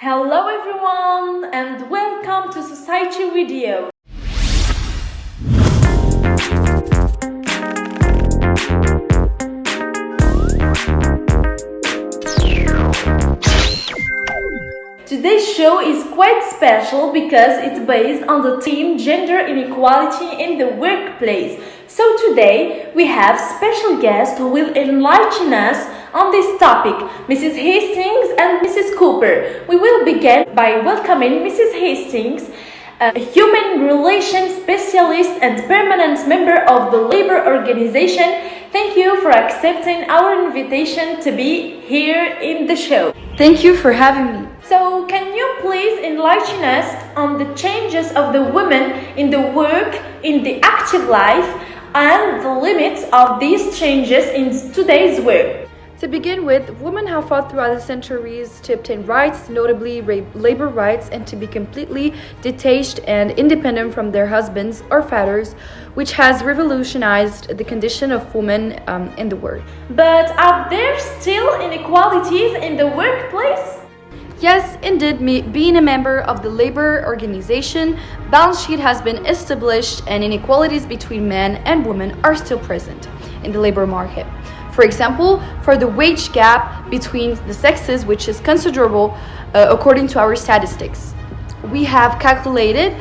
Hello everyone and welcome to Society Radio. Today's show is quite special because it's based on the theme gender inequality in the workplace. So today we have special guests who will enlighten us on this topic, Mrs. Hastings and Mrs. Cooper. We will begin by welcoming Mrs. Hastings, a human relations specialist and permanent member of the labor organization. Thank you for accepting our invitation to be here in the show. Thank you for having me. So, can you please enlighten us on the changes of the women in the work, in the active life, and the limits of these changes in today's work? To begin with, women have fought throughout the centuries to obtain rights, notably labor rights, and to be completely detached and independent from their husbands or fathers, which has revolutionized the condition of women in the world. But are there still inequalities in the workplace? Yes, indeed, being a member of the labor organization, balance sheet has been established and inequalities between men and women are still present in the labor market. For example, for the wage gap between the sexes, which is considerable according to our statistics. We have calculated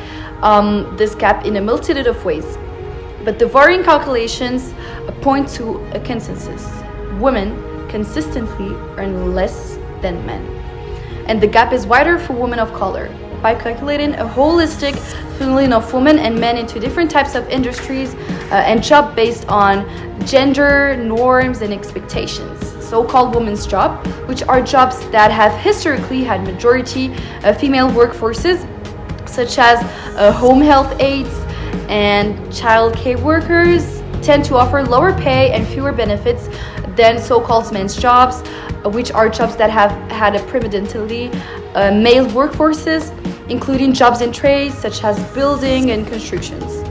this gap in a multitude of ways, but the varying calculations point to a consensus. Women consistently earn less than men. And the gap is wider for women of color. By calculating a holistic funneling of women and men into different types of industries and jobs based on gender norms and expectations, so-called women's jobs, which are jobs that have historically had majority female workforces, such as home health aides and child care workers, tend to offer lower pay and fewer benefits than so-called men's jobs, which are jobs that have had a predominantly male workforces, including jobs in trades such as building and constructions.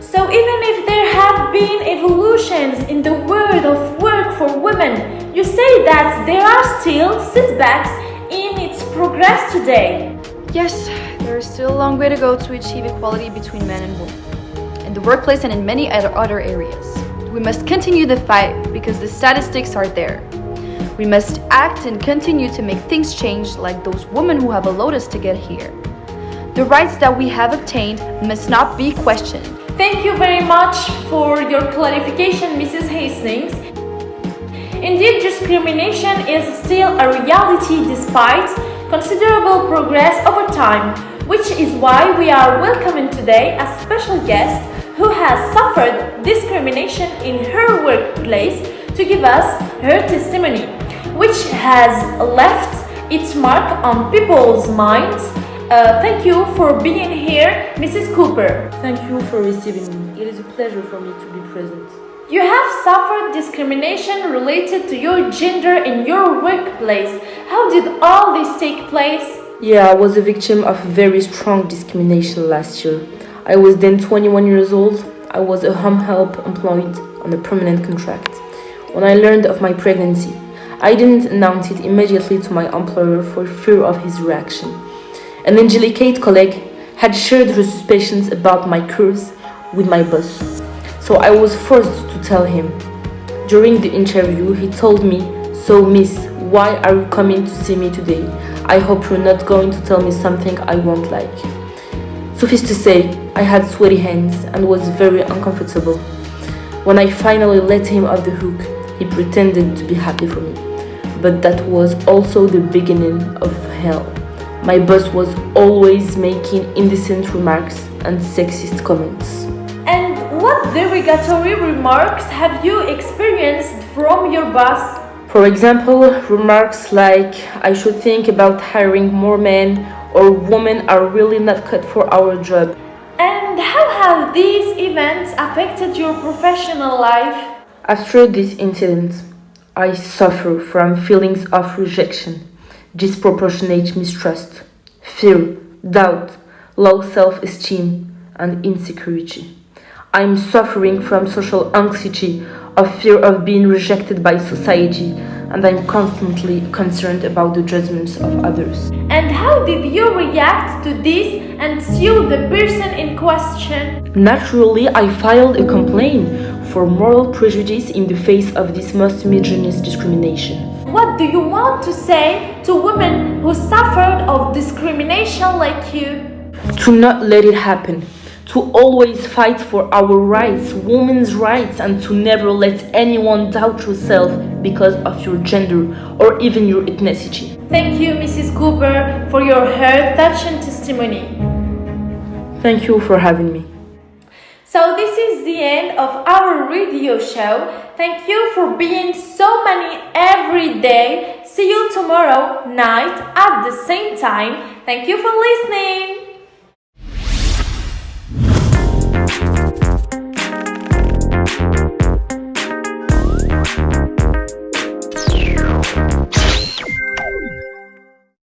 So even if there have been evolutions in the world of work for women, you say that there are still setbacks in its progress today. Yes, there is still a long way to go to achieve equality between men and women, in the workplace and in many other areas. We must continue the fight because the statistics are there. We must act and continue to make things change, like those women who have allowed us to get here. The rights that we have obtained must not be questioned. Thank you very much for your clarification, Mrs. Hastings. Indeed, discrimination is still a reality despite considerable progress over time, which is why we are welcoming today a special guest who has suffered discrimination in her workplace to give us her testimony, which has left its mark on people's minds. Thank you for being here, Mrs. Cooper. Thank you for receiving me. It is a pleasure for me to be present. You have suffered discrimination related to your gender in your workplace. How did all this take place? Yeah, I was a victim of very strong discrimination last year. I was then 21 years old. I was a home help employed on a permanent contract. When I learned of my pregnancy, I didn't announce it immediately to my employer for fear of his reaction. An indelicate colleague had shared her suspicions about my curves with my boss, so I was forced to tell him. During the interview, he told me, "So miss, why are you coming to see me today? I hope you're not going to tell me something I won't like." Suffice to say, I had sweaty hands and was very uncomfortable. When I finally let him off the hook, he pretended to be happy for me. But that was also the beginning of hell. My boss was always making indecent remarks and sexist comments. And what derogatory remarks have you experienced from your boss? For example, remarks like, "I should think about hiring more men," or "women are really not cut for our job." And how have these events affected your professional life? After this incident, I suffer from feelings of rejection, disproportionate mistrust, fear, doubt, low self-esteem, and insecurity. I'm suffering from social anxiety, of fear of being rejected by society, and I'm constantly concerned about the judgments of others. And how did you react to this and sue the person in question? Naturally, I filed a complaint for moral prejudice in the face of this most misogynist discrimination. What do you want to say to women who suffered of discrimination like you? To not let it happen, to always fight for our rights, women's rights, and to never let anyone doubt yourself because of your gender or even your ethnicity. Thank you, Mrs. Cooper, for your heart-touching testimony. Thank you for having me. So this is the end of our radio show. Thank you for being so many every day. See you tomorrow night at the same time. Thank you for listening.